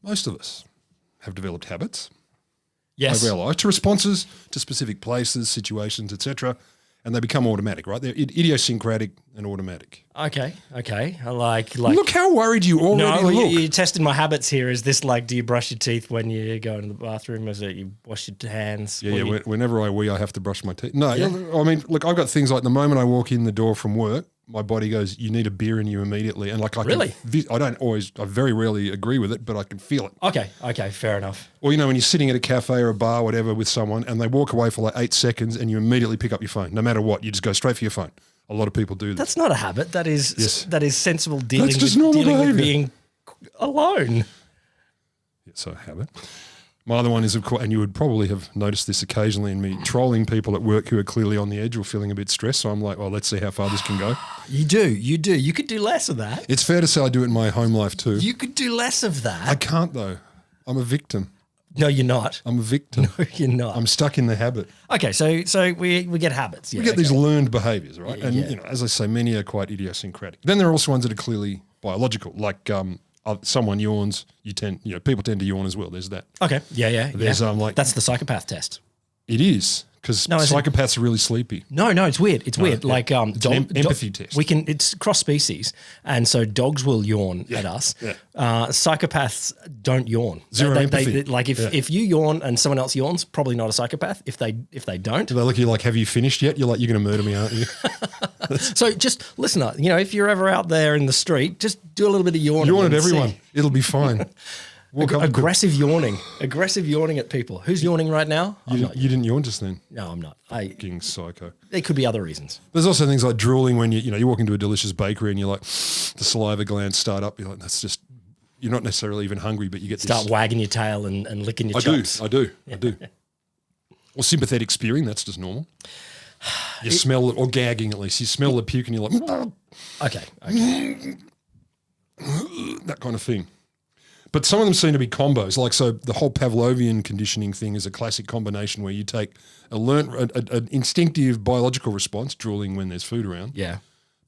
most of us have developed habits Yes. over our life to responses to specific places, situations, etc., and they become automatic, right? They're idiosyncratic and automatic. Okay. I like. Look how worried you already No, look. you tested my habits here. Is this like, do you brush your teeth when you go into the bathroom? Is it you wash your hands? Yeah. Whenever I wee, I have to brush my teeth. No, I mean, look, I've got things like the moment I walk in the door from work, my body goes, "You need a beer in you immediately," and like I Really? I very rarely agree with it, but I can feel it. Okay, fair enough. Or, when you're sitting at a cafe or a bar, whatever, with someone, and they walk away for like 8 seconds, and you immediately pick up your phone, no matter what, you just go straight for your phone. A lot of people do that. That's not a habit. That is sensible That's dealing just with normal dealing with behaviour. being alone. It's a habit. My other one is, of course, and you would probably have noticed this occasionally in me, trolling people at work who are clearly on the edge or feeling a bit stressed. So I'm like, well, let's see how far this can go. You do. You could do less of that. It's fair to say I do it in my home life too. You could do less of that. I can't though. I'm a victim. No, you're not. I'm a victim. No, you're not. I'm stuck in the habit. Okay, so we get habits. Yeah, We get okay. these learned behaviours, right? And, Yeah. as I say, many are quite idiosyncratic. Then there are also ones that are clearly biological, like someone yawns, people tend to yawn as well. There's that. Okay. Yeah. There's, like- that's the psychopath test. It is, because is it- psychopaths are really sleepy. No, it's weird. It's weird. yeah. Like It's an empathy test. It's cross species, and so dogs will yawn at us. Yeah. Psychopaths don't yawn. Zero empathy. If you yawn and someone else yawns, probably not a psychopath. If they don't, Do they look at you like, have you finished yet? You're like, you're going to murder me, aren't you? so just listen up. If you're ever out there in the street, just do a little bit of yawning. Yawn at and everyone. see. It'll be fine. Walk up Aggressive yawning at people. Who's yawning right now? you didn't yawn just then. No, I'm not. Fucking psycho. There could be other reasons. There's also things like drooling when you walk into a delicious bakery and you're like, the saliva glands start up. You're like, that's just, you're not necessarily even hungry, but you get Start this. wagging your tail and licking your chops. I do. Or sympathetic spewing, that's just normal. You smell it, or gagging at least. You smell the puke and you're like, Okay. that kind of thing. But some of them seem to be combos. Like, so the whole Pavlovian conditioning thing is a classic combination where you take an instinctive biological response, drooling when there's food around, Yeah.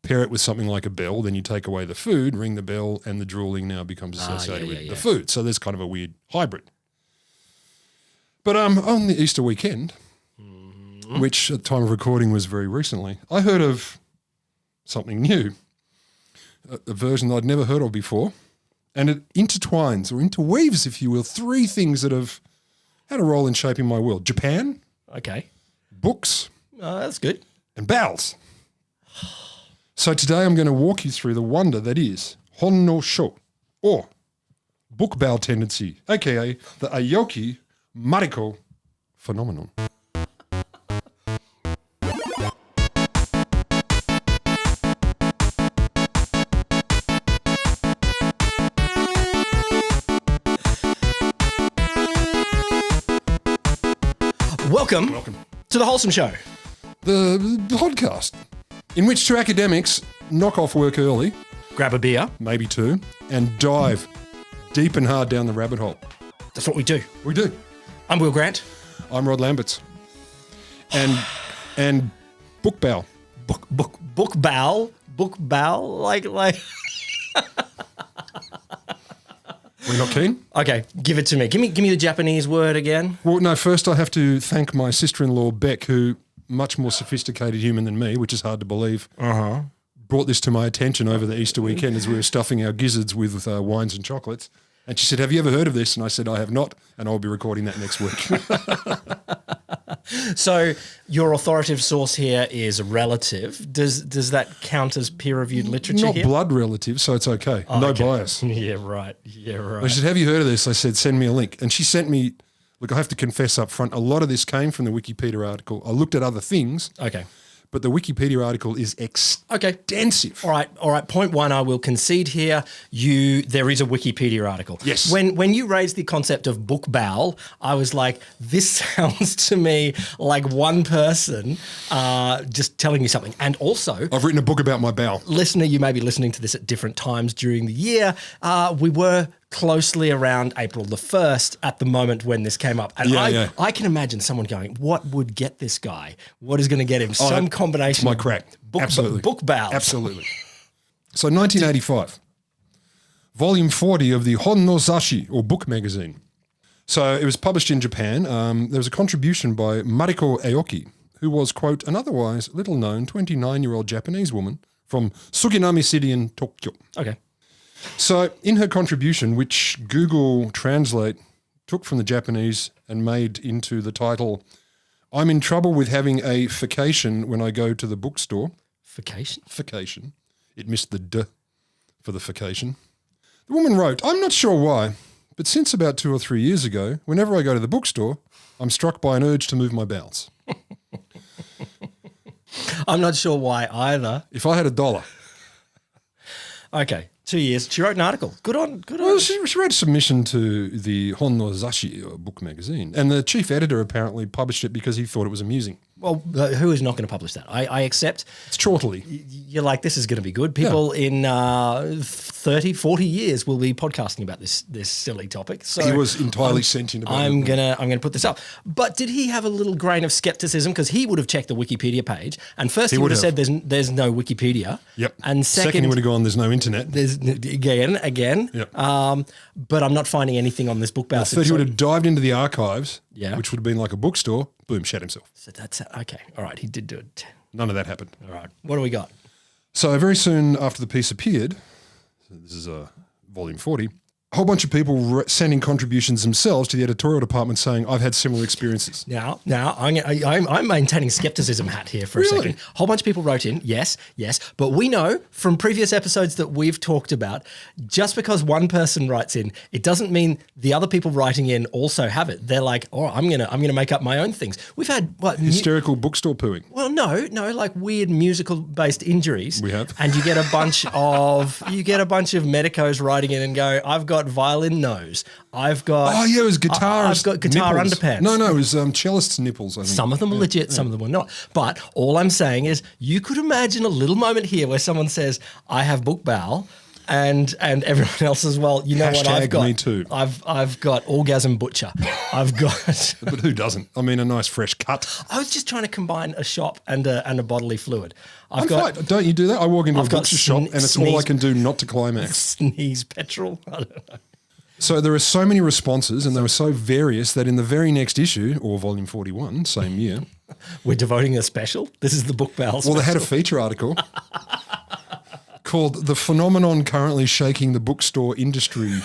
pair it with something like a bell, then you take away the food, ring the bell, and the drooling now becomes associated with the food. So there's kind of a weird hybrid. But on the Easter weekend, which at the time of recording was very recently, I heard of something new, a version that I'd never heard of before. And it intertwines or interweaves, if you will, three things that have had a role in shaping my world. Japan, Okay. books, That's good. and bowels. So today I'm going to walk you through the wonder that is hon no sho, or book bowel tendency, aka the Aoki Mariko Phenomenon. Welcome to the Wholesome Show. The podcast in which two academics knock off work early, Grab a beer. maybe two, and dive deep and hard down the rabbit hole. That's what we do. We do. I'm Will Grant. I'm Rod Lamberts. And book bow. Book bowel. Like. We're not keen? Okay, give it to me. Give me the Japanese word again. Well, no, first I have to thank my sister-in-law, Beck, who, much more sophisticated human than me, which is hard to believe, brought this to my attention over the Easter weekend as we were stuffing our gizzards with wines and chocolates. And she said, have you ever heard of this? And I said, I have not, and I'll be recording that next week. So your authoritative source here is relative. Does that count as peer-reviewed literature Not here? blood relative, so it's okay. No Okay. bias. Yeah, right. I said, have you heard of this? I said, send me a link. And she sent me, look, I have to confess up front, a lot of this came from the Wikipedia article. I looked at other things, Okay. but the Wikipedia article is extensive. All right. Point one, I will concede here. There is a Wikipedia article. Yes. When you raised the concept of book bowel, I was like, this sounds to me like one person just telling you something. And also, I've written a book about my bowel. listener, you may be listening to this at different times during the year. We were closely around April the 1st at the moment when this came up. And I can imagine someone going, what would get this guy? What is going to get him? Some combination It's my crack. book, Absolutely. book bowels. Absolutely. So 1985, volume 40 of the Hon no Zasshi, or book magazine. So it was published in Japan. There was a contribution by Mariko Aoki, who was, quote, an otherwise little-known 29-year-old Japanese woman from Suginami City in Tokyo. Okay. So in her contribution, which Google Translate took from the Japanese and made into the title, I'm in trouble with having a fecation when I go to the bookstore. Fecation? Fecation. It missed the D for the fecation. The woman wrote, I'm not sure why, but since about 2 or 3 years ago, whenever I go to the bookstore, I'm struck by an urge to move my bowels. I'm not sure why either. If I had $1. Okay, 2 years. She wrote an article. Good on. Well, she wrote a submission to the Hon no Zasshi book magazine, and the chief editor apparently published it because he thought it was amusing. Well, who is not going to publish that? I accept. It's chortly. You're like, this is going to be good. People in 30, 40 years will be podcasting about this silly topic. So he was entirely sentient about it. I'm gonna put this up. But did he have a little grain of skepticism? Because he would have checked the Wikipedia page, and first he would have said there's no Wikipedia. Yep. And second he would have gone, there's no internet. There's again. Yep. But I'm not finding anything on this book about. Third, he would have dived into the archives, Yeah. which would have been like a bookstore. Boom, shat himself. So that's okay. All right, he did do it. None of that happened. All right, what do we got? So very soon after the piece appeared, so this is volume 40, a whole bunch of people sending contributions themselves to the editorial department saying, I've had similar experiences. Now, I'm maintaining skepticism hat here for a second. A whole bunch of people wrote in, yes, but we know from previous episodes that we've talked about, just because one person writes in, it doesn't mean the other people writing in also have it. They're like, oh, I'm gonna make up my own things. We've had what hysterical bookstore pooing. Well, no, like weird musical-based injuries. We have, and you get a bunch of medicos writing in and go, I've got violin nose. I've got. Oh yeah, it was guitarist. I've got guitar nipples. underpants. No, it was cellist's nipples. I think. Some of them are legit, some of them were not. But all I'm saying is, you could imagine a little moment here where someone says, "I have book bowel," and everyone else as well. You know what I've got? Me too. I've got orgasm butcher. I've got. But who doesn't? I mean, a nice fresh cut. I was just trying to combine a shop and a bodily fluid. I'm fine. Don't you do that? I walk into a butcher shop and it's all I can do not to climax. Sneeze petrol. I don't know. So there are so many responses and they were so various that in the very next issue, or volume 41, same year. We're devoting a special? This is the book bowel special. Well, they had a feature article called The Phenomenon Currently Shaking the Bookstore Industry! !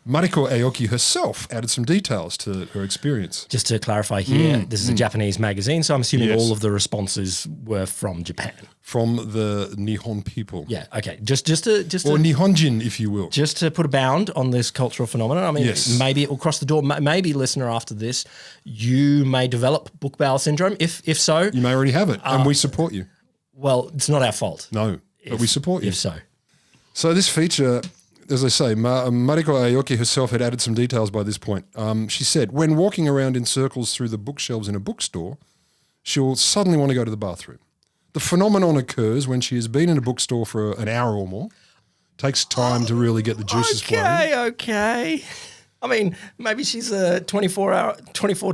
Mariko Aoki herself added some details to her experience. Just to clarify here, this is a Japanese magazine, so I'm assuming all of the responses were from Japan. From the Nihon people. Yeah, okay. Just to Nihonjin, if you will. Just to put a bound on this cultural phenomenon. I mean, maybe it will cross the door. Maybe, listener, after this, you may develop book bowel syndrome. If so, you may already have it, and we support you. Well, it's not our fault. No, but we support you. If so. So this feature, as I say, Mariko Aoki herself had added some details by this point. She said, when walking around in circles through the bookshelves in a bookstore, she'll suddenly want to go to the bathroom. The phenomenon occurs when she has been in a bookstore for an hour or more. Takes time to really get the juices flowing. Okay. I mean, maybe she's a 24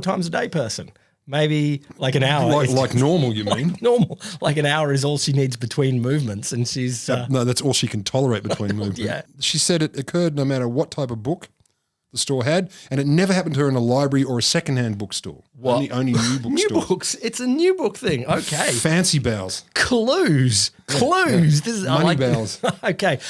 times a day person. Maybe like an hour. Like normal, you mean? Normal. Like an hour is all she needs between movements, and she's... no, that's all she can tolerate between movements. Yeah. She said it occurred no matter what type of book the store had, and it never happened to her in a library or a secondhand bookstore. What? Only new bookstores. New books? It's a new book thing. Okay. Fancy bowels. Clues. Yeah. This is money bowels. Okay.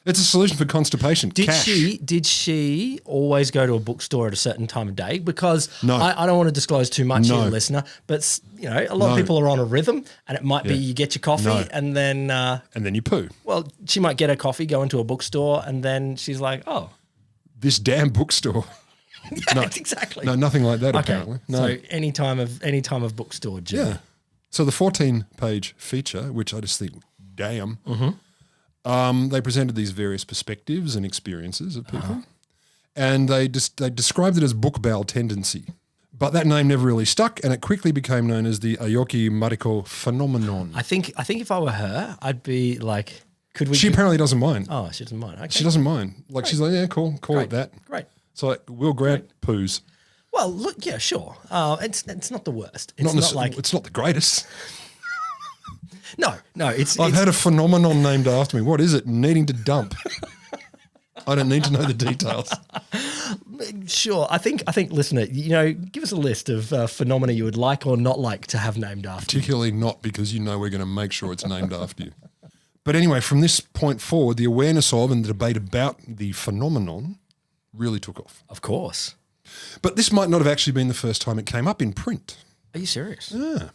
It's a solution for constipation. Did she always go to a bookstore at a certain time of day? Because no. I don't want to disclose too much here, listener, but you know, a lot of people are on a rhythm, and it might be you get your coffee and then you poo. Well, she might get her coffee, go into a bookstore, and then she's like, oh, this damn bookstore. No, exactly. No, nothing like that apparently. No. So any time of bookstore journey. Yeah. So the 14-page feature, which I just think, damn, they presented these various perspectives and experiences of people, and they described it as book bowel tendency. But that name never really stuck, and it quickly became known as the Aoki Mariko Phenomenon. I think if I were her, I'd be like, could we? She apparently doesn't mind. Oh, she doesn't mind. Okay. She doesn't mind. Like she's like, yeah, cool, call it that. Great. So like, we'll grant poos. Well, look, yeah, sure. It's not the worst. It's It's not the greatest. No. I've had a phenomenon named after me. What is it? Needing to dump. I don't need to know the details. Sure. I think, listener, give us a list of phenomena you would like or not like to have named after you. Particularly not because we're going to make sure it's named after you. But anyway, from this point forward, the awareness of and the debate about the phenomenon really took off. Of course. But this might not have actually been the first time it came up in print. Are you serious? Yeah.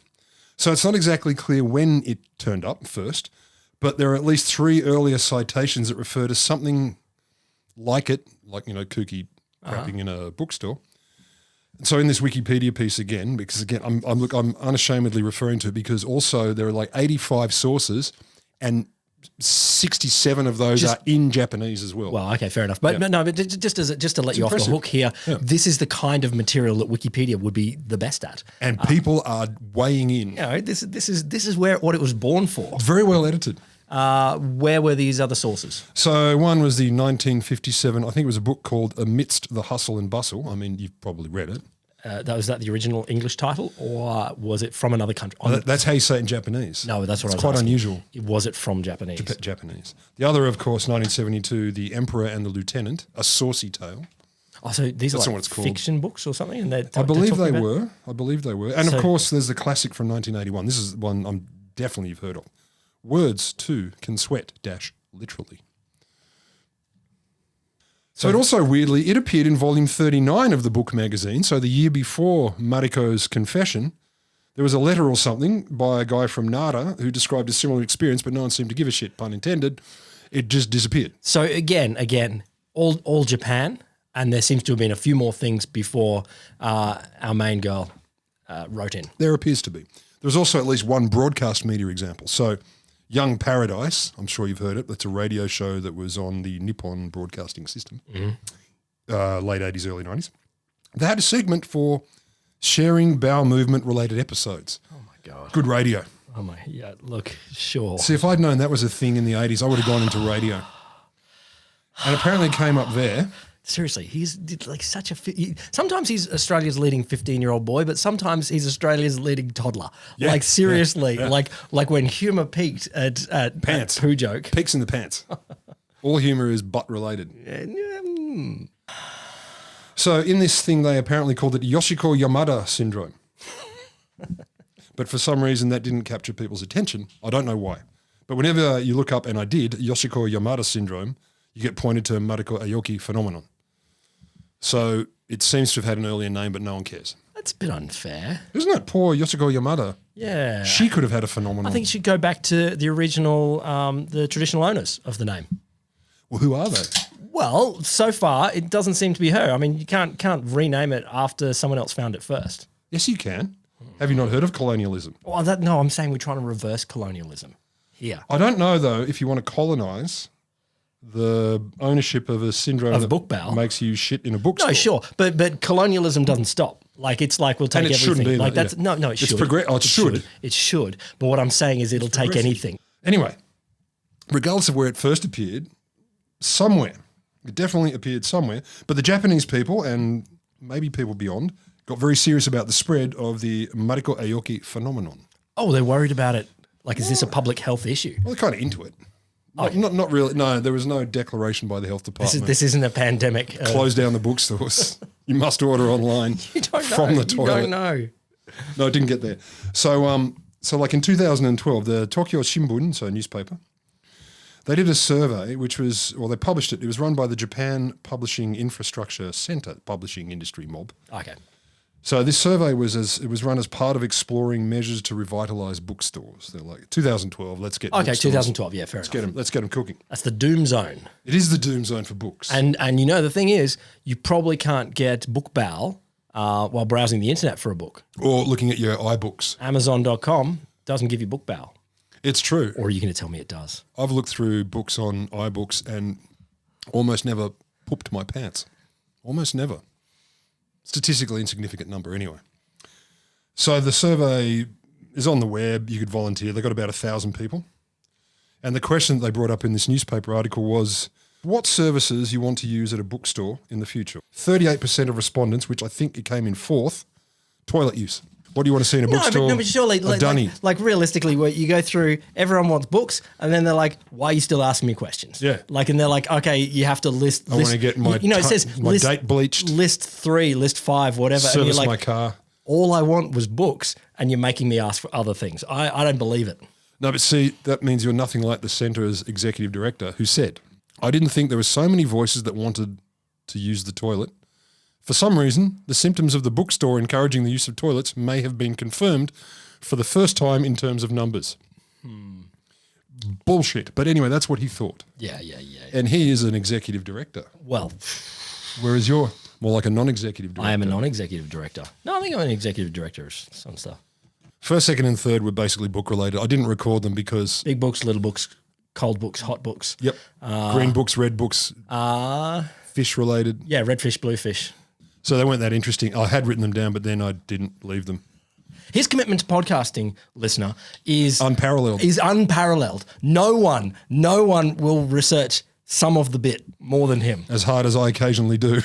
So it's not exactly clear when it turned up first, but there are at least 3 earlier citations that refer to something like it, like, kooky crapping in a bookstore. And so in this Wikipedia piece again, because again, I'm unashamedly referring to it because also there are like 85 sources and 67 of those are in Japanese as well. Well, okay, fair enough. But but just to let you off the hook here, this is the kind of material that Wikipedia would be the best at. And people are weighing in. This is what it was born for. Very well edited. Where were these other sources? So one was the 1957, I think it was a book called Amidst the Hustle and Bustle. I mean, you've probably read it. Was that the original English title, or was it from another country? That's how you say it in Japanese. No, that's what it's I was quite asking. unusual. Was it from Japanese? Japanese. The other, of course, 1972, The Emperor and the Lieutenant, A Saucy Tale. Oh, so these That's are what like it's called. fiction books or something? And I believe they were. And of course, there's the classic from 1981. This is one you've heard of. Words, too, can sweat, literally. So it also weirdly, it appeared in volume 39 of the book magazine. So the year before Mariko's confession, there was a letter or something by a guy from Nara who described a similar experience, but no one seemed to give a shit, pun intended. It just disappeared. So again, all Japan, and there seems to have been a few more things before our main girl wrote in. There appears to be. There's also at least one broadcast media example. So Young Paradise, I'm sure you've heard it. That's a radio show that was on the Nippon Broadcasting System, late 80s, early 90s. They had a segment for sharing bowel movement related episodes. Oh, my God. Good radio. Oh, my, yeah, look, sure. See, if I'd known that was a thing in the 80s, I would have gone into radio. And apparently it came up there. Seriously, he's like such a... sometimes he's Australia's leading 15-year-old boy, but sometimes he's Australia's leading toddler. Yeah, like, seriously, like when humour peaked at pants. Poo Joke. Peaks in the pants. All humour is butt-related. So in this thing, they apparently called it Yoshiko Yamada syndrome. But for some reason, that didn't capture people's attention. I don't know why. But whenever you look up, and I did, Yoshiko Yamada syndrome, you get pointed to Mariko Aoki Phenomenon. So it seems to have had an earlier name, but no one cares. That's a bit unfair. Isn't it? Poor Yoshiko Yamada. Yeah. She could have had a phenomenon. I think you should go back to the original, the traditional owners of the name. Well, who are they? Well, so far, it doesn't seem to be her. I mean, you can't rename it after someone else found it first. Yes, you can. Have you not heard of colonialism? Well, no, I'm saying we're trying to reverse colonialism here. I don't know, though, if you want to colonise the ownership of a syndrome of that book bowel makes you shit in a bookstore. No, sure, but colonialism doesn't stop. Like it's like we'll take and it everything. Shouldn't like either, that's no, it should. It should. It should. But what I'm saying is it'll take anything. Anyway, regardless of where it first appeared, somewhere it definitely appeared somewhere. But the Japanese people and maybe people beyond got very serious about the spread of the Mariko Aoki phenomenon. Oh, they're worried about it. Like, is this a public health issue? Well, they're kind of into it. Not really. No, there was no declaration by the health department. This isn't a pandemic. Close down the bookstores. You must order online from the toilet. You don't know. No, it didn't get there. So like in 2012, the Tokyo Shimbun, so a newspaper, they did a survey they published it. It was run by the Japan Publishing Infrastructure Center, publishing industry mob. Okay. So this survey was run as part of exploring measures to revitalise bookstores. They're like 2012. Let's get okay. 2012. Yeah, fair enough. Let's get them cooking. That's the doom zone. It is the doom zone for books. And the thing is, you probably can't get book bowel while browsing the internet for a book or looking at your iBooks. Amazon.com doesn't give you book bowel. It's true. Or are you going to tell me it does? I've looked through books on iBooks and almost never pooped my pants. Almost never. Statistically insignificant number anyway. So the survey is on the web. You could volunteer. They got about 1,000 people. And the question that they brought up in this newspaper article was, what services you want to use at a bookstore in the future? 38% of respondents, which I think it came in fourth, toilet use. What do you want to see in a bookstore? No, but surely, like realistically, where you go through, everyone wants books, and then they're like, "Why are you still asking me questions?" Yeah. Like, and they're like, "Okay, you have to list." I want to get my it says my date bleached. List 3, list 5, whatever. Service and you're like, my car. All I want was books, and you're making me ask for other things. I don't believe it. No, but see, that means you're nothing like the Centre's executive director, who said, "I didn't think there were so many voices that wanted to use the toilet. For some reason, the symptoms of the bookstore encouraging the use of toilets may have been confirmed for the first time in terms of numbers." Bullshit. But anyway, that's what he thought. Yeah. And he is an executive director. Well, whereas you're more like a non-executive director. I am a non-executive director. No, I think I'm an executive director of some stuff. First, second, and third were basically book-related. I didn't record them because... Big books, little books, cold books, hot books. Yep. Green books, red books, fish-related. Yeah, red fish, blue fish. So they weren't that interesting. I had written them down, but then I didn't leave them. His commitment to podcasting, listener, is unparalleled. No one will research some of the bit more than him. As hard as I occasionally do.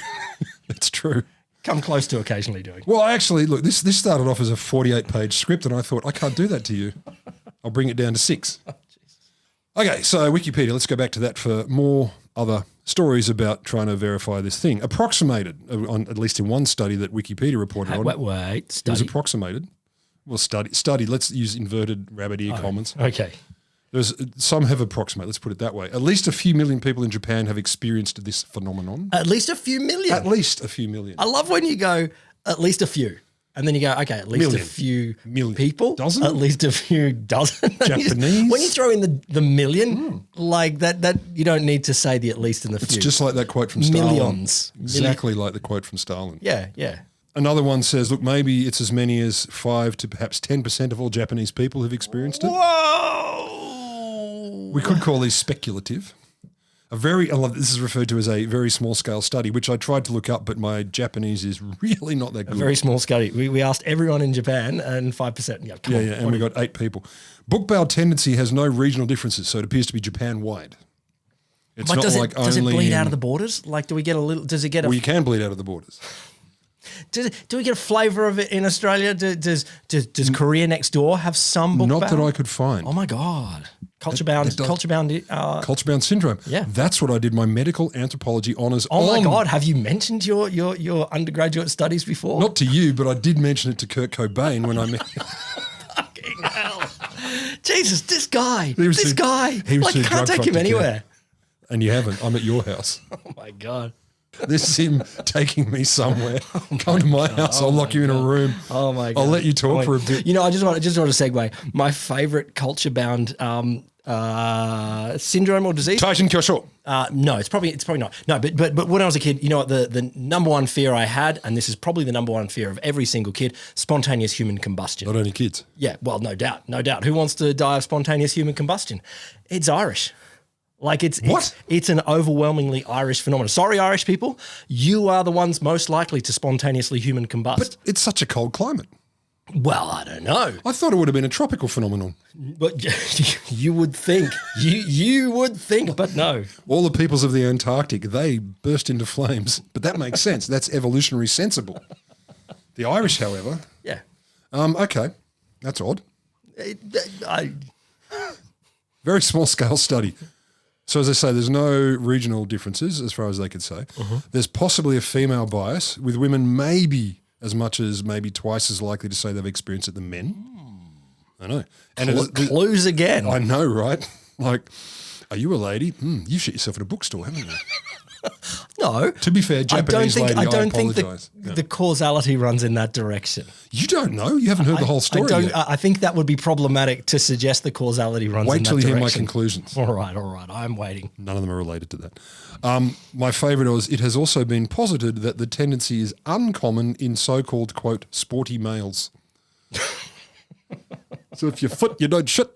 It's true. Come close to occasionally doing. Well, actually, look, this started off as a 48-page script, and I thought, I can't do that to you. I'll bring it down to 6. Oh, okay, so Wikipedia, let's go back to that for more other stories about trying to verify this thing. Approximated, at least in one study that Wikipedia reported on. Wait, study. It was approximated. Well, study. Let's use inverted rabbit ear commas. Okay. Some have approximated, let's put it that way. At least a few million people in Japan have experienced this phenomenon. At least a few million? At least a few million. I love when you go, at least a few. And then you go, okay, at least a few people. Dozen? At least a few dozen. Japanese? When you throw in the million, like that you don't need to say the at least and the few. It's just like that quote from Stalin. Millions. Exactly like the quote from Stalin. Yeah. Another one says, look, maybe it's as many as 5 to perhaps 10% of all Japanese people have experienced it. Whoa! We could call these speculative. This is referred to as a very small scale study, which I tried to look up, but my Japanese is really not that good. A very small study. We asked everyone in Japan and 5%. Yeah, and we got 8 people. Book bowel tendency has no regional differences, so it appears to be Japan-wide. It's but not does like it, does it bleed out of the borders? Like, do we get a little? Does it get a? Well, you can bleed out of the borders. Do we get a flavour of it in Australia? Does Korea next door have some book Not bowel? that I could find. Oh my God. Culture bound syndrome. Yeah. That's what I did my medical anthropology honours on. Oh my God. Have you mentioned your undergraduate studies before? Not to you, but I did mention it to Kurt Cobain when I met him. Fucking hell. Jesus, this guy. He Like, you can't take him anywhere. And you haven't. I'm at your house. Oh my God. This is him taking me somewhere. Come to my house. I'll lock you in a room. Oh my God. I'll let you talk for a bit. You know, I just want to segue. My favorite culture bound syndrome or disease. Taishin Kyosho. No, it's probably not. No, but when I was a kid, you know what the number one fear I had, and this is probably the number one fear of every single kid: spontaneous human combustion. Not only kids. Yeah, well, no doubt. Who wants to die of spontaneous human combustion? It's Irish. Like it's an overwhelmingly Irish phenomenon. Sorry, Irish people, you are the ones most likely to spontaneously human combust. But it's such a cold climate. Well, I don't know. I thought it would have been a tropical phenomenon. But you would think, you would think, but no. All the peoples of the Antarctic, they burst into flames. But that makes sense. That's evolutionary sensible. The Irish, however. Yeah. Okay. That's odd. Very small scale study. So as I say, there's no regional differences as far as they could say. There's possibly a female bias, with women maybe as much as maybe twice as likely to say they've experienced it than men. I know. And clues again. I know, right? Like, are you a lady? You shit yourself at a bookstore, haven't you? No. To be fair, Japanese lady, I don't think the causality runs in that direction. You don't know? You haven't heard the whole story yet. I think that would be problematic to suggest the causality runs in that direction. Wait till you hear my conclusions. All right. I'm waiting. None of them are related to that. My favourite was, it has also been posited that the tendency is uncommon in so-called, quote, sporty males. So if you're fit, you don't shit.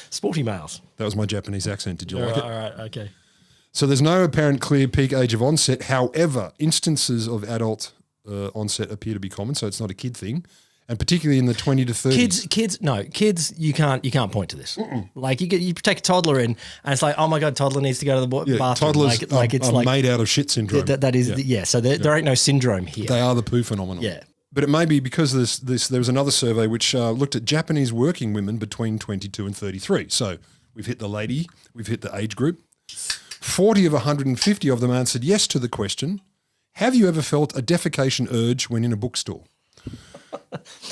Sporty males. That was my Japanese accent. Did you like it? All right, okay. So there's no apparent clear peak age of onset. However, instances of adult onset appear to be common, so it's not a kid thing, and particularly in the 20 to 30s. Kids, you can't point to this. Like you take a toddler in, and it's like, oh my God, toddler needs to go to the bathroom. Toddlers are made out of shit syndrome. That is, so there ain't no syndrome here. They are the poo phenomenon. Yeah. But it may be because there was another survey which looked at Japanese working women between 22 and 33. So we've hit we've hit the age group. 40 of 150 of them answered yes to the question, have you ever felt a defecation urge when in a bookstore?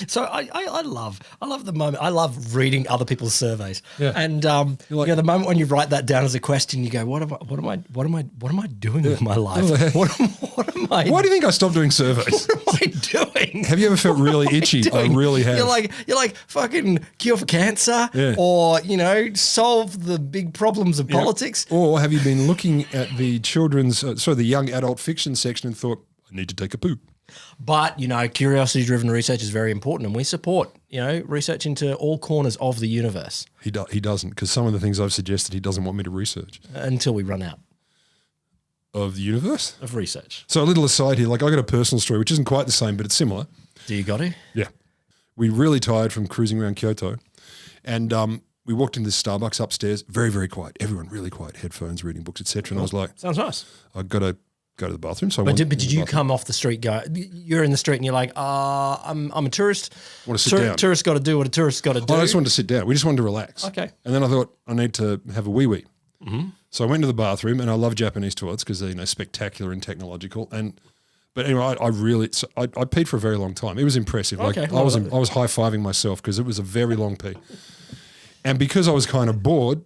So I love the moment. I love reading other people's surveys. Yeah. And the moment when you write that down as a question, you go, what am I doing with my life? What am I? Why do you think I stopped doing surveys? What am I doing? Have you ever felt really itchy? I really have. You're like fucking cure for cancer, or solve the big problems of politics. Or have you been looking at the the young adult fiction section and thought, I need to take a poo? But, curiosity-driven research is very important, and we support, research into all corners of the universe. He doesn't, because some of the things I've suggested he doesn't want me to research. Until we run out. Of the universe? Of research. So a little aside here, I got a personal story, which isn't quite the same, but it's similar. Do you got it? Yeah. We're really tired from cruising around Kyoto, and we walked into this Starbucks upstairs, very, very quiet. Everyone really quiet, headphones, reading books, etc. And I was like... Sounds nice. I've got to go to the bathroom. So did you come off the street? You're in the street and you're like, I'm a tourist. I want to sit down. Tourists got to do what a tourist got to do. I just wanted to sit down. We just wanted to relax. Okay. And then I thought I need to have a wee. Mm-hmm. So I went to the bathroom, and I love Japanese toilets because they're spectacular and technological. But anyway, I peed for a very long time. It was impressive. Okay. I was high fiving myself because it was a very long pee. And because I was kind of bored,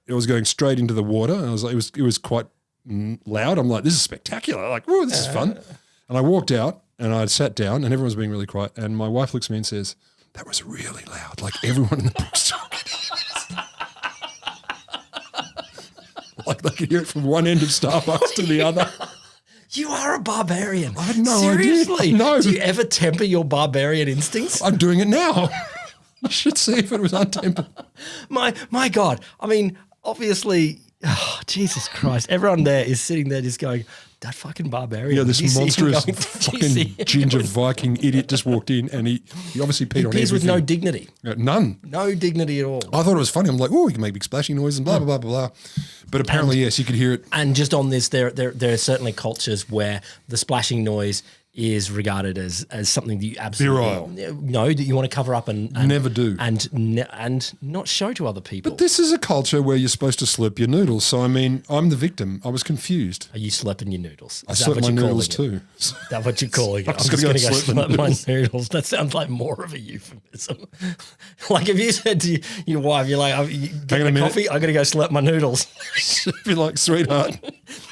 it was going straight into the water. And I was like, it was quite loud. I'm like, this is spectacular. Like, whoa, this is fun. And I walked out and I sat down and everyone was being really quiet. And my wife looks at me and says, that was really loud. Like everyone in the bookstore could hear it. Like they could hear it from one end of Starbucks to the other. You are a barbarian. I had no Seriously? idea. No. Do you ever temper your barbarian instincts? I'm doing it now. You should see if it was untempered. My God. I mean, obviously... Oh, Jesus Christ. Everyone there is sitting there just going, that fucking barbarian. Yeah, this monstrous fucking ginger Viking idiot just walked in and he obviously peed on everything. He pees with no dignity. None. No dignity at all. I thought it was funny. I'm like, oh, you can make big splashing noises and blah, blah, blah, blah. But apparently, yes, you could hear it. And just on this, there are certainly cultures where the splashing noise is regarded as something that you absolutely that you want to cover up and never do and not show to other people. But this is a culture where you're supposed to slurp your noodles. So I mean, I'm the victim. I was confused. Are you slurping your noodles? I slurp my noodles too. Is that what you're calling it? I'm just going to go slurp my noodles. That sounds like more of a euphemism. Like if you said to your wife, you're like, getting a coffee, I'm going to go slurp my noodles. She'd be like, sweetheart,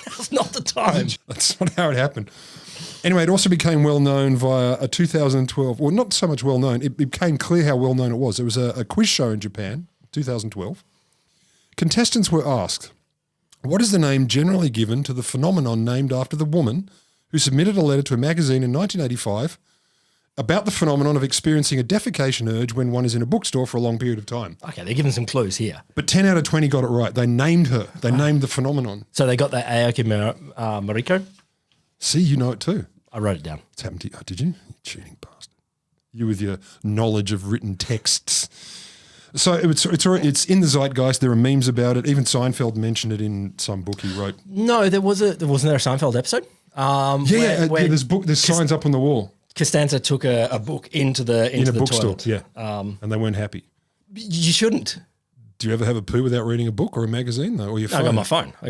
that's not the time. That's not how it happened. Anyway, it also became well-known via a 2012, well, not so much well-known, it became clear how well-known it was. It was a quiz show in Japan, 2012. Contestants were asked, what is the name generally given to the phenomenon named after the woman who submitted a letter to a magazine in 1985 about the phenomenon of experiencing a defecation urge when one is in a bookstore for a long period of time? Okay, they're giving some clues here. But 10 out of 20 got it right. They named her. They named the phenomenon. So they got the Aoki Mariko? See, you know it too. I wrote it down. It's happened to you. Oh, did you? You cheating bastard. You with your knowledge of written texts. So it's in the zeitgeist. There are memes about it. Even Seinfeld mentioned it in some book he wrote. No, wasn't there a Seinfeld episode? There's signs up on the wall. Costanza took a book into the bookstore. toilet. Yeah, and they weren't happy. You shouldn't. Do you ever have a poo without reading a book or a magazine though, or your phone? I got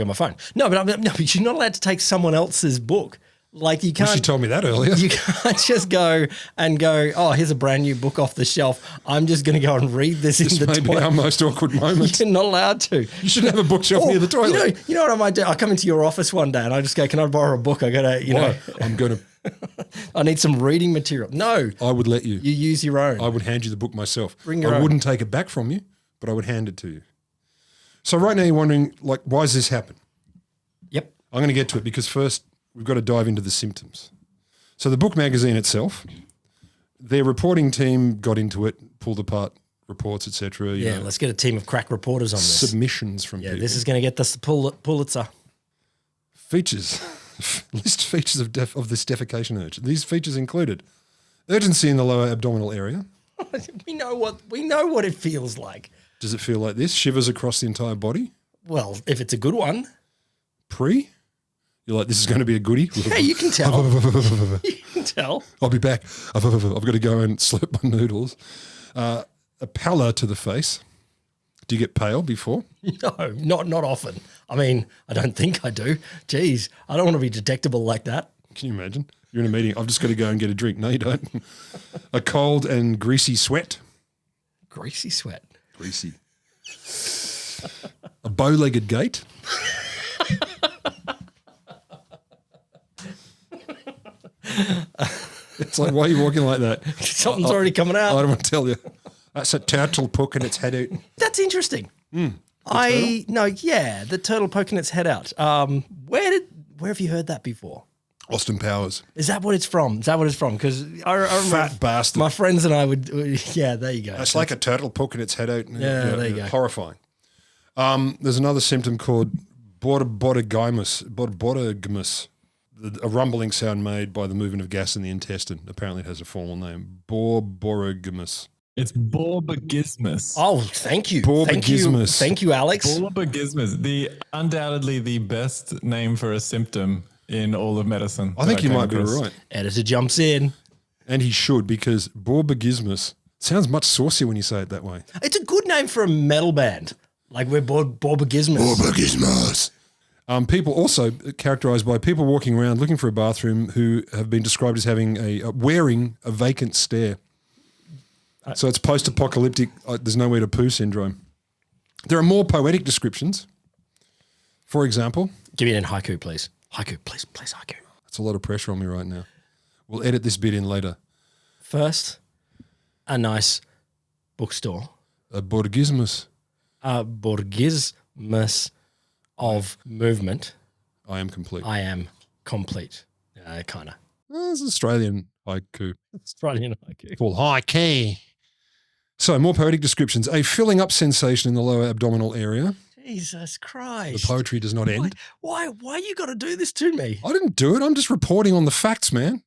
my phone. No, but you're not allowed to take someone else's book. Like you can't. Well, she told me that earlier. You can't just go, oh, here's a brand new book off the shelf. I'm just going to go and read this in the toilet. This may be our most awkward moment. You're not allowed to. You shouldn't have a bookshelf near the toilet. You know what I might do? I come into your office one day and I just go, can I borrow a book? I got to, I'm going to. I need some reading material. No. I would let you. You use your own. I would hand you the book myself. Bring your own. I wouldn't take it back from you, but I would hand it to you. So right now you're wondering, like, why does this happen? Yep. I'm going to get to it because first we've got to dive into the symptoms. So the book magazine itself, their reporting team got into it, pulled apart reports, etc. Yeah, let's get a team of crack reporters on this. Submissions from people. Yeah, this is going to get us the Pulitzer. Features. List features of this defecation urge. These features included urgency in the lower abdominal area. We know what it feels like. Does it feel like this? Shivers across the entire body? Well, if it's a good one. You're like, this is going to be a goodie? Yeah, you can tell. You can can tell. I'll be back. I've got to go and slurp my noodles. A pallor to the face. Do you get pale before? No, not often. I mean, I don't think I do. Jeez, I don't want to be detectable like that. Can you imagine? You're in a meeting. I've just got to go and get a drink. No, you don't. A cold and greasy sweat. Greasy sweat. Greasy. A bow-legged gait. It's like, why are you walking like that? Something's already coming out. I don't want to tell you. That's a turtle poking its head out. That's interesting. The turtle poking its head out. Where have you heard that before? Austin Powers. Is that what it's from? Because I remember Fat bastard. my friends and I would. Yeah, there you go. It's like a turtle poking its head out. There you go. Horrifying. There's another symptom called borborygmus, a rumbling sound made by the movement of gas in the intestine. Apparently it has a formal name. Borborygmus. It's borborygmus. Oh, thank you. Borborygmus. Thank you, Alex. Borborygmus. Undoubtedly the best name for a symptom in all of medicine. I think you might be right. Editor jumps in. And he should, because borborygmus sounds much saucier when you say it that way. It's a good name for a metal band. Like we're borborygmus. Borborygmus. People also characterised by people walking around looking for a bathroom who have been described as having wearing a vacant stare. So it's post-apocalyptic, there's nowhere to poo syndrome. There are more poetic descriptions. For example. Give me an haiku, please. Haiku, please haiku. That's a lot of pressure on me right now. We'll edit this bit in later. First, a nice bookstore. A borborygmus. A borborygmus of movement. I am complete. Kind of. It's Australian haiku. Australian haiku. Full high key. So more poetic descriptions. A filling up sensation in the lower abdominal area. Jesus Christ. The poetry does not end. Why you got to do this to me? I didn't do it. I'm just reporting on the facts, man.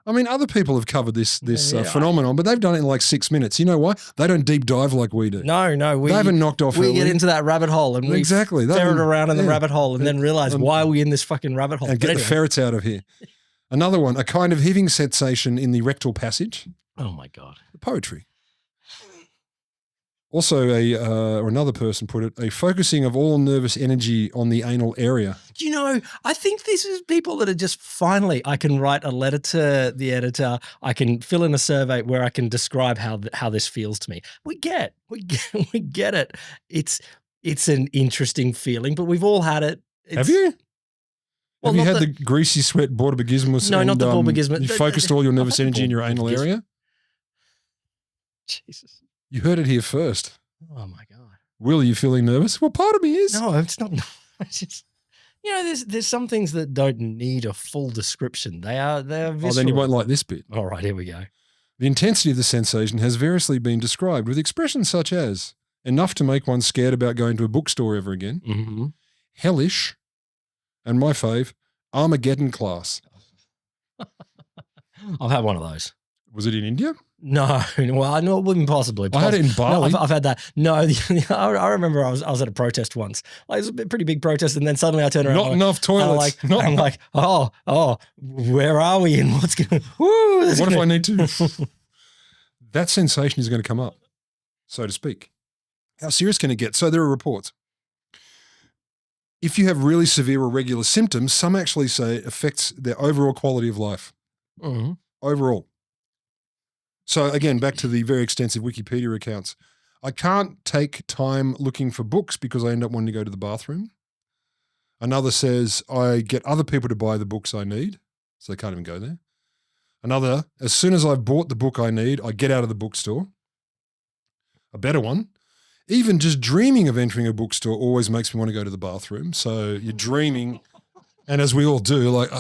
I mean, other people have covered this phenomenon, but they've done it in like 6 minutes. You know why? They don't deep dive like we do. No, they haven't knocked off. We get into that rabbit hole and we ferret around in the rabbit hole and then realize why are we in this fucking rabbit hole? And get the ferrets out of here. Another one, a kind of heaving sensation in the rectal passage. Oh my God. Poetry. Also, or another person put it, a focusing of all nervous energy on the anal area. Do you know, I think this is people that are just finally, I can write a letter to the editor. I can fill in a survey where I can describe how this feels to me. We get it. It's an interesting feeling, but we've all had it. Have you? Well, have you had the greasy sweat borborygmus? No, not the borborygmus. You focused all your nervous energy in your anal area? Jesus. You heard it here first. Oh my God. Will, are you feeling nervous? Well, part of me is. No, it's not. It's just, there's some things that don't need a full description. They're visceral. Oh, then you won't like this bit. All right, here we go. The intensity of the sensation has variously been described with expressions such as enough to make one scared about going to a bookstore ever again, hellish, and my fave, Armageddon class. I've had one of those. Was it in India? No, well, no, it wouldn't possibly. I had it in Bali. No, I've had that. No, I remember I was at a protest once. Like, it was a pretty big protest, and then suddenly I turned around. Not enough toilets. I'm like, oh, where are we? And what's going? What if I need to? That sensation is going to come up, so to speak. How serious can it get? So there are reports. If you have really severe or regular symptoms, some actually say it affects their overall quality of life. Mm-hmm. Overall. So again, back to the very extensive Wikipedia accounts. I can't take time looking for books because I end up wanting to go to the bathroom. Another says I get other people to buy the books I need, so they can't even go there. Another, as soon as I've bought the book I need, I get out of the bookstore. A better one, even just dreaming of entering a bookstore always makes me want to go to the bathroom. So you're dreaming, and as we all do, like,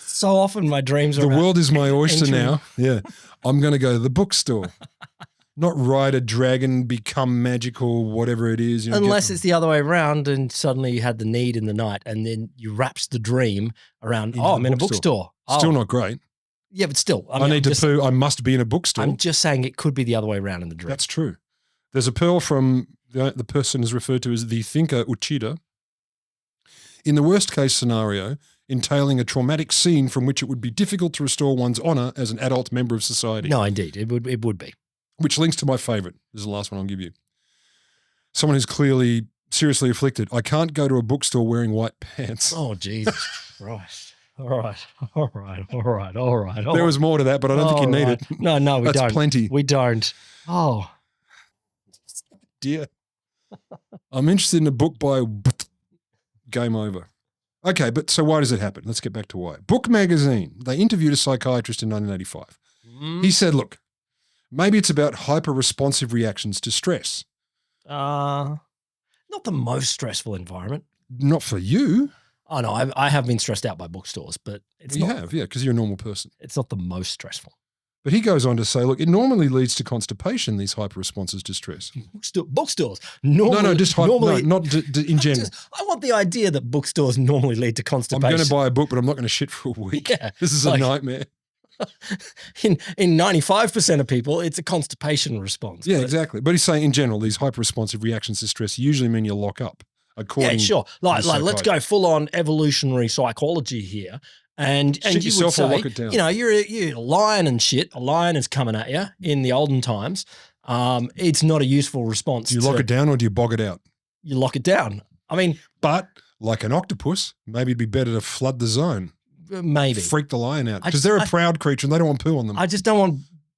so often my dreams are the world is my oyster entering. now. Yeah. I'm going to go to the bookstore. Not ride a dragon, become magical, whatever it is. Unless it's the other way around and suddenly you had the need in the night and then you wraps the dream around, I'm in a bookstore. Still not great. Yeah, but still. I need to poo. I must be in a bookstore. I'm just saying it could be the other way around in the dream. That's true. There's a pearl from the person is referred to as the thinker Uchida. In the worst case scenario, entailing a traumatic scene from which it would be difficult to restore one's honour as an adult member of society. No, indeed. It would be. Which links to my favourite. This is the last one I'll give you. Someone who's clearly seriously afflicted. I can't go to a bookstore wearing white pants. Oh, Jesus Christ. All right. There was more to that, but I don't think you need it. No, we don't. That's plenty. We don't. Oh. Dear. I'm interested in a book by game over. Okay, but so why does it happen? Let's get back to why. Book Magazine, they interviewed a psychiatrist in 1985. He said, look, maybe it's about hyper-responsive reactions to stress. Not the most stressful environment. Not for you. Oh, no, I have been stressed out by bookstores, but it's You not. have, yeah, because you're a normal person. It's not the most stressful. But he goes on to say, look, it normally leads to constipation, these hyper-responses to stress. Bookstores. Normally, No, just normally, not in general. I want the idea that bookstores normally lead to constipation. I'm going to buy a book, but I'm not going to shit for a week. Yeah, this is a nightmare. In 95% of people, it's a constipation response. Yeah, exactly. But he's saying in general, these hyper-responsive reactions to stress usually mean you lock up. Yeah, sure. Like let's go full on evolutionary psychology here. And Shit you yourself would or say, lock it down. you know, you're a lion and shit. A lion is coming at you in the olden times. It's not a useful response. Do you lock it down or do you bog it out? You lock it down. I mean, but like an octopus, maybe it'd be better to flood the zone. Maybe Freak the lion out because they're a proud creature and they don't want poo on them.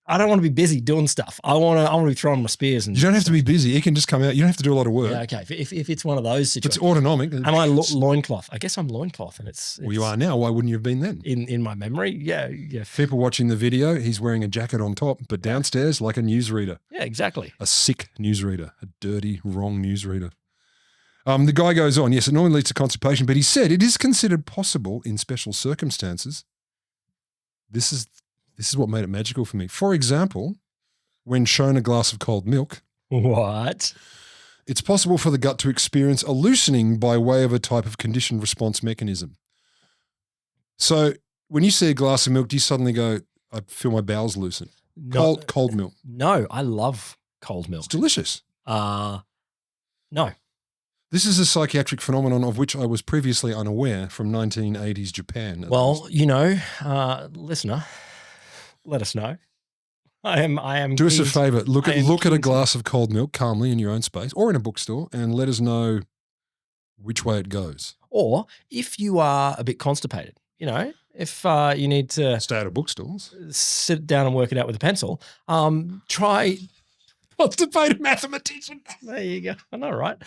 I don't want to be busy doing stuff. I want to be throwing my spears. And you don't have to be busy. It can just come out. You don't have to do a lot of work. Yeah, okay. If it's one of those situations. It's autonomic. Am I loincloth? I guess I'm loincloth, and it's well, you are now. Why wouldn't you have been then? In my memory, yeah. People watching the video, he's wearing a jacket on top, but downstairs like a newsreader. Yeah, exactly. A sick newsreader, a dirty, wrong newsreader. The guy goes on, yes, it normally leads to constipation, but he said it is considered possible in special circumstances. This is what made it magical for me. For example, when shown a glass of cold milk. What? It's possible for the gut to experience a loosening by way of a type of conditioned response mechanism. So when you see a glass of milk, do you suddenly go, I feel my bowels loosen? Cold milk. No, I love cold milk. It's delicious. No. This is a psychiatric phenomenon of which I was previously unaware from 1980s Japan. Well, listener, let us know. I am. Do us a favor. Look at a glass of cold milk calmly in your own space or in a bookstore and let us know which way it goes. Or if you are a bit constipated, if you need to stay out of bookstores, sit down and work it out with a pencil, try. Constipated mathematician. There you go. I know, right?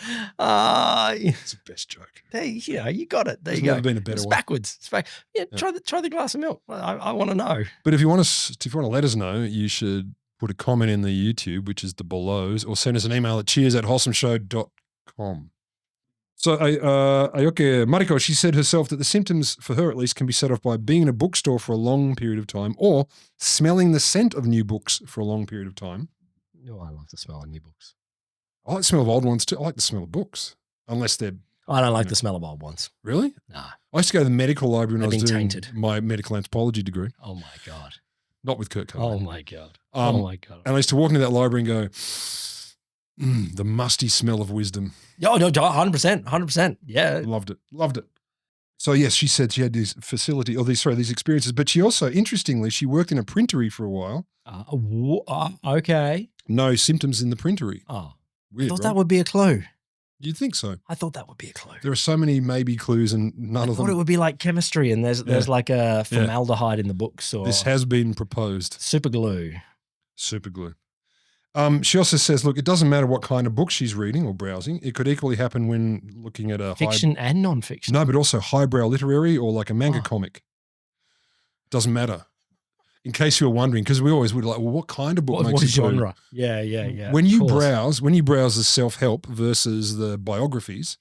It's the best joke. You got it. There you go. Never been a better it's one. Backwards. It's back. Yeah, try the glass of milk. I want to know. But if you want to let us know, you should put a comment in the YouTube, which is the belows, or send us an email at cheers@wholesomeshow.com. So Aoki Mariko, she said herself that the symptoms, for her at least, can be set off by being in a bookstore for a long period of time or smelling the scent of new books for a long period of time. Oh, I love the smell of new books. I like the smell of old ones too. I like the smell of books, unless they're... I don't like the smell of old ones. Really? Nah. I used to go to the medical library when I was doing tainted. my medical anthropology degree. Oh, my God. Not with Kurt Cobain. Oh, my God. Oh, my God. And I used to walk into that library and go, the musty smell of wisdom. Oh, no, 100%. 100%. Yeah. Loved it. So, yes, she said she had these these experiences, but she also, interestingly, she worked in a printery for a while. Okay. No symptoms in the printery. Oh. Weird, I thought right? that would be a clue. You'd think so. I thought that would be a clue. There are so many maybe clues and none of them. I thought it would be like chemistry and there's like a formaldehyde in the books or This has been proposed. super glue. Super glue. She also says, look, it doesn't matter what kind of book she's reading or browsing. It could equally happen when looking at a Fiction and non-fiction. No, but also highbrow literary or like a manga comic. Doesn't matter. In case you were wondering, because we always would like, well, what kind of book makes what you genre? Yeah. When you browse the self-help versus the biographies,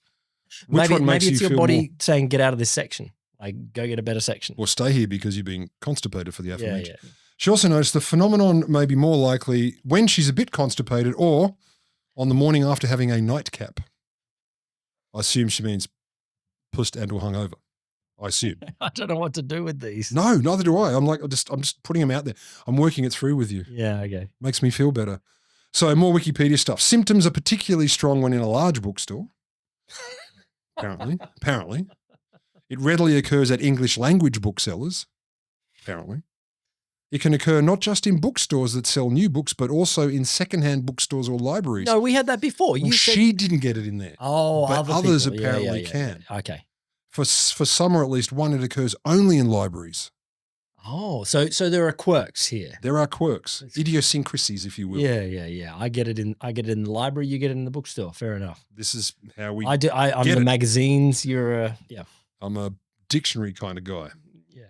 which one makes maybe it's you your feel body more, saying get out of this section, like go get a better section, or stay here because you're being constipated for the aforementioned. Yeah. She also noticed the phenomenon may be more likely when she's a bit constipated or on the morning after having a nightcap. I assume she means pussed and or hungover. I assume. I don't know what to do with these. No, neither do I. I'm just putting them out there. I'm working it through with you. Yeah, okay. Makes me feel better. So more Wikipedia stuff. Symptoms are particularly strong when in a large bookstore. Apparently. It readily occurs at English language booksellers, apparently. It can occur not just in bookstores that sell new books, but also in secondhand bookstores or libraries. No, we had that before. Well, she didn't get it in there. Oh, but others people. apparently can. Yeah. Okay. For some or at least one, it occurs only in libraries. Oh, so there are quirks here. There are quirks, idiosyncrasies, if you will. Yeah. I get it in the library. You get it in the bookstore. Fair enough. This is how we. I'm the magazines. You're I'm a dictionary kind of guy. Yeah.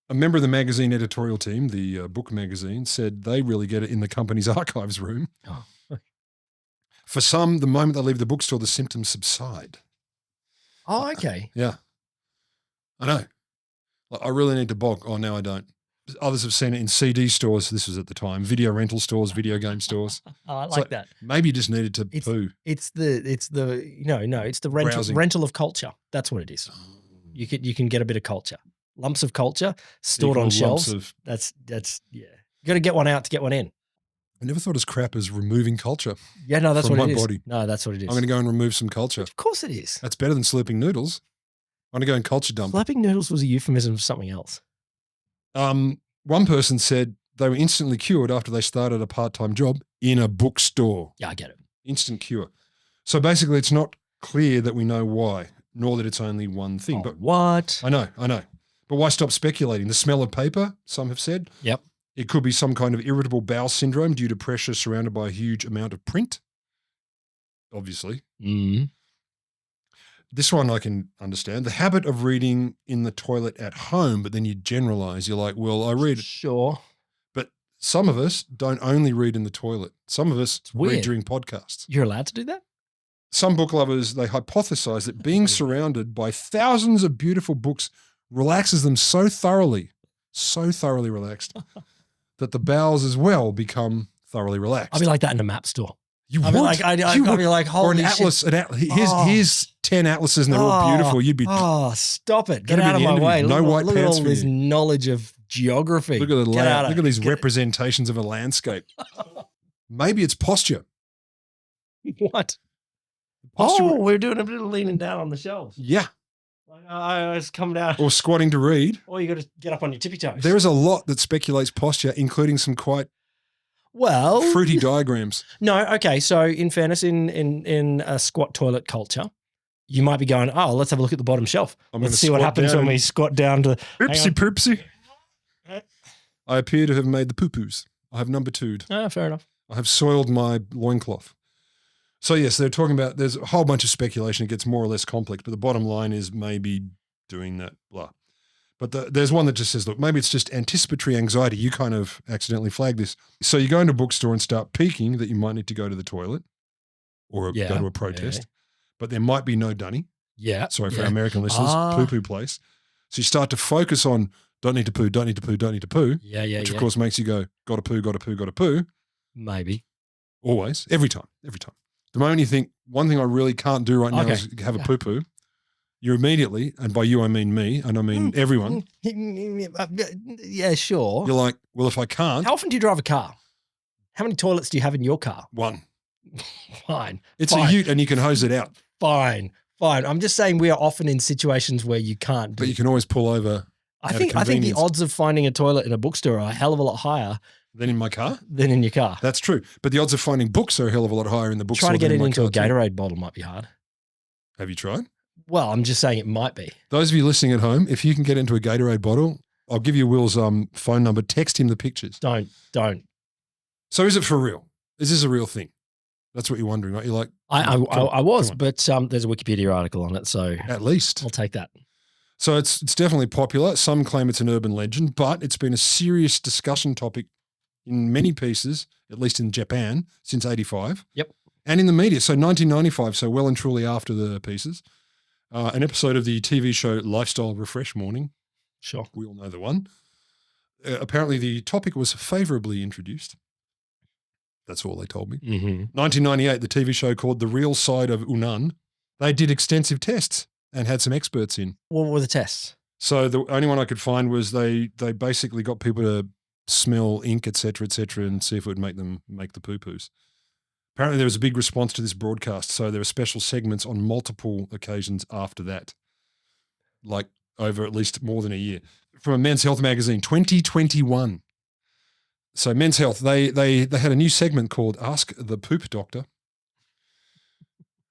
A member of the magazine editorial team, the book magazine, said they really get it in the company's archives room. Oh. For some, the moment they leave the bookstore, the symptoms subside. Oh, okay. Yeah. I know. I really need to bulk. Oh, no, I don't. Others have seen it in CD stores. This was at the time. Video rental stores, video game stores. Oh, I like that. Maybe you just needed to poo. It's the rental of culture. That's what it is. You can get a bit of culture. Lumps of culture stored on shelves. That's You got to get one out to get one in. I never thought as crap as removing culture. Yeah, no, that's from what it is. my body. No, that's what it is. I'm going to go and remove some culture. Of course it is. That's better than slurping noodles. I'm going to go and culture dump. Slurping noodles was a euphemism for something else. One person said they were instantly cured after they started a part-time job in a bookstore. Yeah, I get it. Instant cure. So basically it's not clear that we know why, nor that it's only one thing. Oh, but what? I know. But why stop speculating? The smell of paper, some have said. Yep. It could be some kind of irritable bowel syndrome due to pressure surrounded by a huge amount of print, obviously. Mm-hmm. This one I can understand. The habit of reading in the toilet at home, but then you generalize. You're like, well, I read. Sure. But some of us don't only read in the toilet. Some of us read during podcasts. You're allowed to do that? Some book lovers, they hypothesize that being surrounded by thousands of beautiful books relaxes them so thoroughly relaxed, that the bowels as well become thoroughly relaxed. I'll be like that in a map store. I'll be like, holy or an atlas. Here's 10 atlases and they're all beautiful. You'd be. Oh, stop it! Get out of my way! No white pants. Look at all this you. knowledge of geography. Look at the layout. Look at these representations of a landscape. Maybe it's posture. What? Posture. We're doing a bit of leaning down on the shelves. Yeah. I just come down. Or squatting to read. Or you got to get up on your tippy toes. There is a lot that speculates posture, including some quite fruity diagrams. No, okay. So in fairness, in a squat toilet culture, you might be going, oh, let's have a look at the bottom shelf. Let's see what happens when we squat down to. Oopsie poopsie. I appear to have made the poo-poos. I have number 2'd. Fair enough. I have soiled my loincloth. So yes, they're talking about, there's a whole bunch of speculation. It gets more or less complex, but the bottom line is maybe doing that, blah. But there's one that just says, look, maybe it's just anticipatory anxiety. You kind of accidentally flagged this. So you go into a bookstore and start peeking that you might need to go to the toilet or go to a protest, but there might be no dunny. Yeah. Sorry for our American listeners, poo-poo place. So you start to focus on don't need to poo, don't need to poo, don't need to poo. Yeah. Which of course makes you go, gotta poo, gotta poo, gotta poo. Maybe. Always, every time. The moment you think, one thing I really can't do right now is have a poo-poo, you immediately, and by you I mean me, and I mean everyone. Yeah, sure. You're like, well, if I can't. How often do you drive a car? How many toilets do you have in your car? One. Fine. It's a ute and you can hose it out. Fine. I'm just saying we are often in situations where you can't. But you can always pull over. I think the odds of finding a toilet in a bookstore are a hell of a lot higher than in my car? Than in your car. That's true. But the odds of finding books are a hell of a lot higher in the bookstore. Trying to get it into a Gatorade bottle might be hard. Have you tried? Well, I'm just saying it might be. Those of you listening at home, if you can get into a Gatorade bottle, I'll give you Will's phone number. Text him the pictures. Don't. So is it for real? Is this a real thing? That's what you're wondering, right? You're like, I was, but there's a Wikipedia article on it, so at least I'll take that. So it's definitely popular. Some claim it's an urban legend, but it's been a serious discussion topic in many pieces, at least in Japan, since 85. Yep. And in the media. So 1995, so well and truly after the pieces. An episode of the TV show Lifestyle Refresh Morning. Sure. We all know the one. Apparently the topic was favorably introduced. That's all they told me. Mm-hmm. 1998, the TV show called The Real Side of Unan. They did extensive tests and had some experts in. What were the tests? So the only one I could find was they basically got people to smell ink, et cetera, and see if it would make them make the poo-poos. Apparently there was a big response to this broadcast, so there were special segments on multiple occasions after that, like over at least more than a year. From a Men's Health magazine, 2021. So Men's Health, they had a new segment called Ask the Poop Doctor.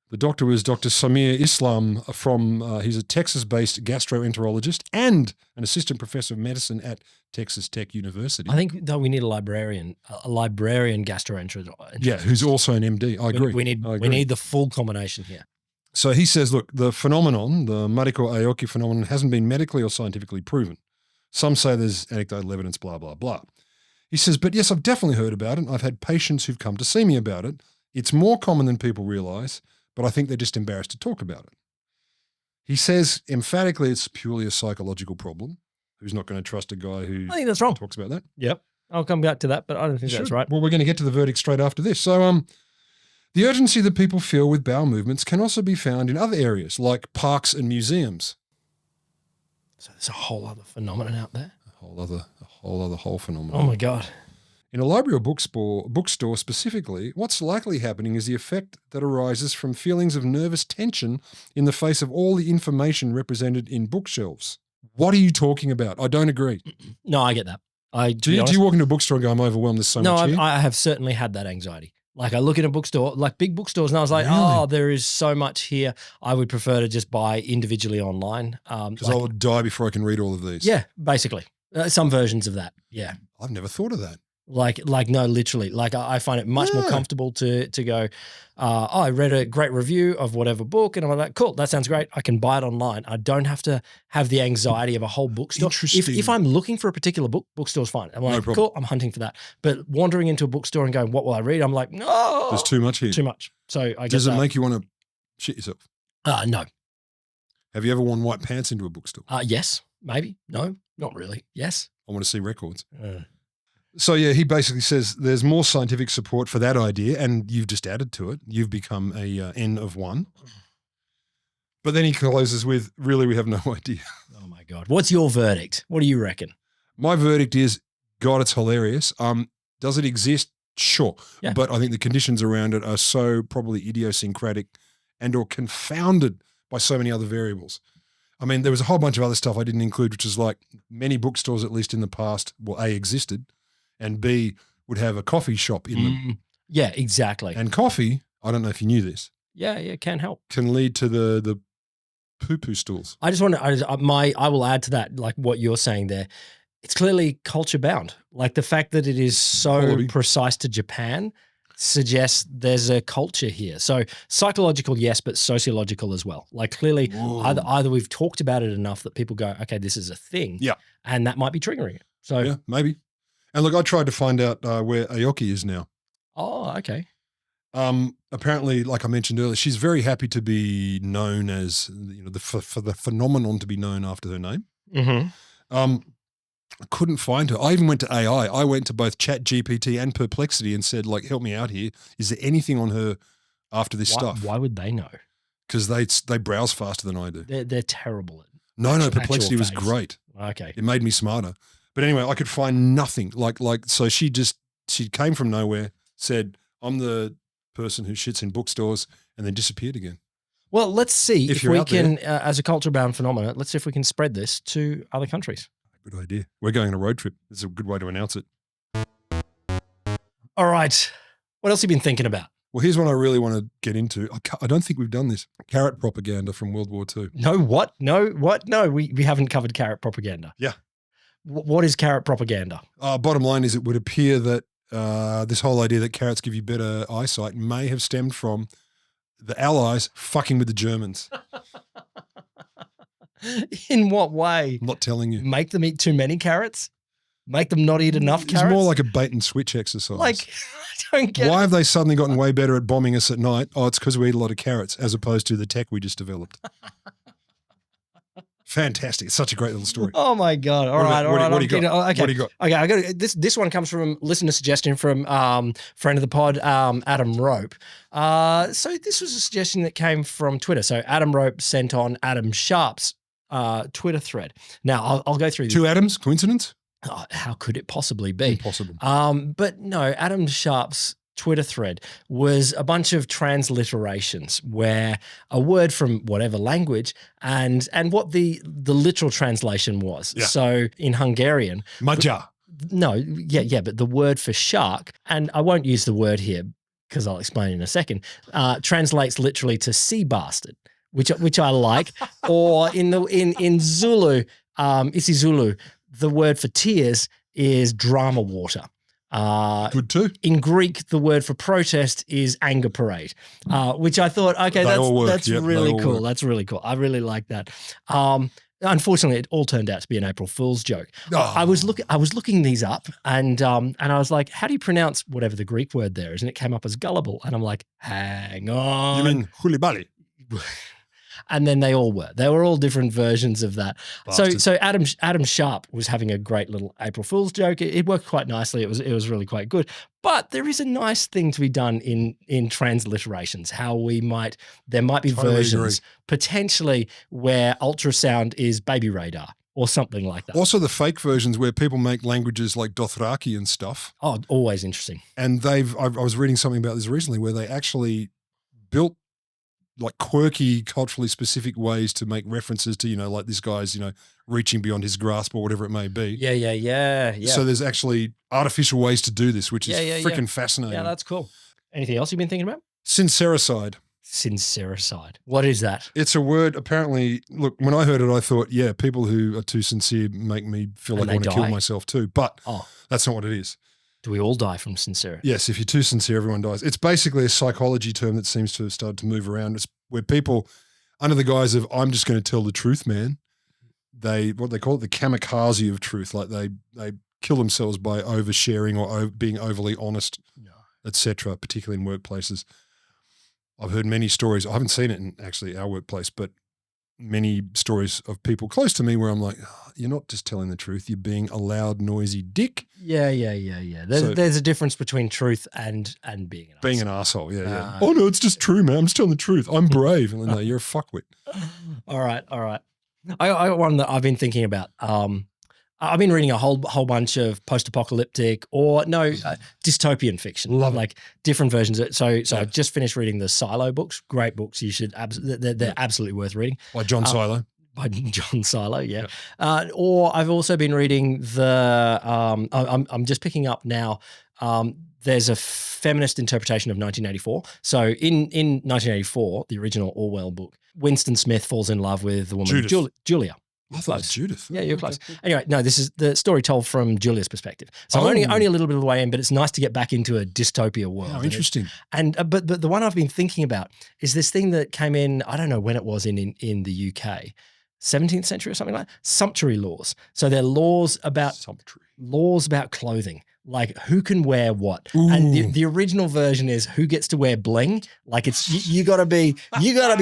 The doctor was Dr. Samir Islam he's a Texas-based gastroenterologist and an assistant professor of medicine at Texas Tech University. I think though we need a librarian gastroenterologist. Yeah, who's also an MD. I agree. We need the full combination here. So he says, look, the phenomenon, the Mariko Aoki phenomenon, hasn't been medically or scientifically proven. Some say there's anecdotal evidence, blah, blah, blah. He says, but yes, I've definitely heard about it. I've had patients who've come to see me about it. It's more common than people realize, but I think they're just embarrassed to talk about it. He says emphatically it's purely a psychological problem. Who's not going to trust a guy who I think that's wrong. talks about that? Yep. I'll come back to that, but I don't think that's right. Well, we're going to get to the verdict straight after this. So the urgency that people feel with bowel movements can also be found in other areas like parks and museums. So there's a whole other phenomenon out there. A whole other phenomenon. Oh my God. In a library or bookstore specifically, what's likely happening is the effect that arises from feelings of nervous tension in the face of all the information represented in bookshelves. What are you talking about? I don't agree. No, I get that. Do you walk into a bookstore and go, I'm overwhelmed, there's so much here? No, I have certainly had that anxiety. Like I look at a bookstore, like big bookstores, and I was like, Really? oh, there is so much here. I would prefer to just buy individually online. Because I would die before I can read all of these. Yeah, basically. Some versions of that. Yeah. I've never thought of that. Like no, literally. Like I find it much more comfortable to go, I read a great review of whatever book and I'm like, cool, that sounds great. I can buy it online. I don't have to have the anxiety of a whole bookstore. Interesting. If I'm looking for a particular book, bookstore's fine. I'm like, cool, I'm hunting for that. But wandering into a bookstore and going, what will I read? I'm like, no. There's too much here. Too much. So I guess Does it make you want to shit yourself? No. Have you ever worn white pants into a bookstore? Yes, maybe. No, not really. Yes. I want to see records. So, yeah, he basically says there's more scientific support for that idea, and you've just added to it. You've become a N of one. But then he closes with, really, we have no idea. Oh, my God. What's your verdict? What do you reckon? My verdict is, God, it's hilarious. Does it exist? Sure. Yeah. But I think the conditions around it are so probably idiosyncratic and or confounded by so many other variables. I mean, there was a whole bunch of other stuff I didn't include, which is like many bookstores, at least in the past, well, A, existed, and B, would have a coffee shop in them. Yeah, exactly. And coffee, I don't know if you knew this. Yeah, can help. Can lead to the poo-poo stools. I will add to that, like what you're saying there. It's clearly culture bound. Like the fact that it is so precise to Japan suggests there's a culture here. So psychological, yes, but sociological as well. Like clearly either we've talked about it enough that people go, okay, this is a thing. Yeah. And that might be triggering it. So yeah, maybe. And look, I tried to find out where Aoki is now. Oh, okay. Apparently, like I mentioned earlier, she's very happy to be known as, for the phenomenon to be known after her name. Mm-hmm. I couldn't find her. I even went to AI. I went to both ChatGPT and Perplexity and said, like, help me out here. Is there anything on her after this stuff? Why would they know? Because they browse faster than I do. They're terrible at No, Perplexity was great. Okay. It made me smarter. But anyway, I could find nothing. So she came from nowhere, said, I'm the person who shits in bookstores, and then disappeared again. Well, let's see if we can, as a culture-bound phenomenon, let's see if we can spread this to other countries. Good idea. We're going on a road trip. This is a good way to announce it. All right. What else have you been thinking about? Well, here's what I really want to get into. I don't think we've done this. Carrot propaganda from World War II. No, what? No, what? No, we haven't covered carrot propaganda. Yeah. What is carrot propaganda? Bottom line is it would appear that this whole idea that carrots give you better eyesight may have stemmed from the Allies fucking with the Germans. In what way? I'm not telling you. Make them eat too many carrots? Make them not eat enough carrots? It's more like a bait and switch exercise. Like, I don't get Why have they suddenly gotten way better at bombing us at night? Oh, it's because we eat a lot of carrots as opposed to the tech we just developed. Fantastic. It's such a great little story. Oh my God. All right. What do you got? Okay. What do you got? Okay. I got this one comes from listener suggestion from friend of the pod, Adam Rope. So this was a suggestion that came from Twitter. So Adam Rope sent on Adam Sharp's Twitter thread. Now I'll go through this. Two Adams, coincidence? Oh, how could it possibly be? Impossible. But no, Adam Sharp's Twitter thread was a bunch of transliterations where a word from whatever language and what the literal translation was. Yeah. So in Hungarian, Magyar. but the word for shark, and I won't use the word here because I'll explain in a second, translates literally to sea bastard, which I like. Or in Zulu, isiZulu, the word for tears is drama water. Good too. In Greek, the word for protest is anger parade, which I thought, okay, that's really cool. That's really cool. I really like that. Unfortunately, it all turned out to be an April Fool's joke. Oh. I was looking these up, and I was like, how do you pronounce whatever the Greek word there is? And it came up as gullible, and I'm like, hang on. You mean hulibali? And then they all were. They were all different versions of that. Bastard. So Adam Sharp was having a great little April Fool's joke. It worked quite nicely. It was really quite good. But there is a nice thing to be done in transliterations. There might be Totally versions agree. potentially where ultrasound is baby radar or something like that. Also the fake versions where people make languages like Dothraki and stuff. Oh, always interesting. And I was reading something about this recently where they actually built like quirky, culturally specific ways to make references to, like this guy's, reaching beyond his grasp or whatever it may be. Yeah. So there's actually artificial ways to do this, which is freaking fascinating. Yeah, that's cool. Anything else you've been thinking about? Sincericide. Sincericide. What is that? It's a word, apparently, look, when I heard it, I thought, yeah, people who are too sincere make me feel like I want to kill myself too. But that's not what it is. Do we all die from sincerity? Yes, if you're too sincere, everyone dies. It's basically a psychology term that seems to have started to move around. It's where people, under the guise of I'm just going to tell the truth, man, what they call it, the kamikaze of truth. Like they kill themselves by oversharing or being overly honest, etc., particularly in workplaces. I've heard many stories. I haven't seen it in actually our workplace, but many stories of people close to me where I'm like, you're not just telling the truth. You're being a loud, noisy dick. Yeah. There's a difference between truth and being an being an asshole. Yeah. Oh no, it's just true, man. I'm just telling the truth. I'm brave. And then no, you're a fuckwit. All right. I got one that I've been thinking about. I've been reading a whole bunch of post-apocalyptic dystopian fiction. Love it. Like different versions of it. So I just finished reading the Silo books. Great books. You should they're absolutely worth reading. By John Silo. By John Silo, yeah. Or I've also been reading I'm just picking up now. There's a feminist interpretation of 1984. So in 1984, the original Orwell book, Winston Smith falls in love with the woman Julia. I thought it was Judith. Yeah, you're close. Anyway, no, this is the story told from Julia's perspective. So I'm only a little bit of the way in, but it's nice to get back into a dystopia world. Oh, interesting. But the one I've been thinking about is this thing that came in, I don't know when it was in the UK, 17th century or something like that, sumptuary laws. So they're laws about clothing. Like who can wear what. Ooh. And the original version is who gets to wear bling. Like it's you gotta be you gotta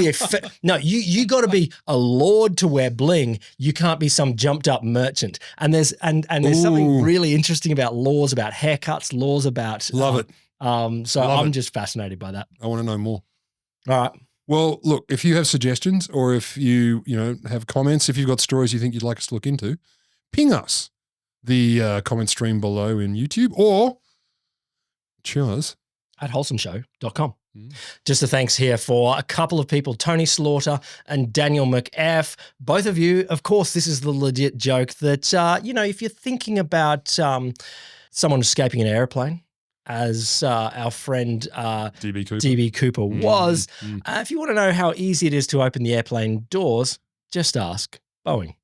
be a lord to wear bling. You can't be some jumped up merchant. And there's something really interesting about laws about haircuts, laws about love it. So I'm just fascinated by that. I want to know more. All right. Well, look, if you have suggestions or if you have comments, if you've got stories you think you'd like us to look into, ping us. The comment stream below in YouTube or cheers at wholesomeshow.com. Just a thanks here for a couple of people, Tony Slaughter and Daniel McF. Both of you, of course, this is the legit joke that, if you're thinking about someone escaping an airplane, as our friend DB Cooper was, if you want to know how easy it is to open the airplane doors, just ask Boeing.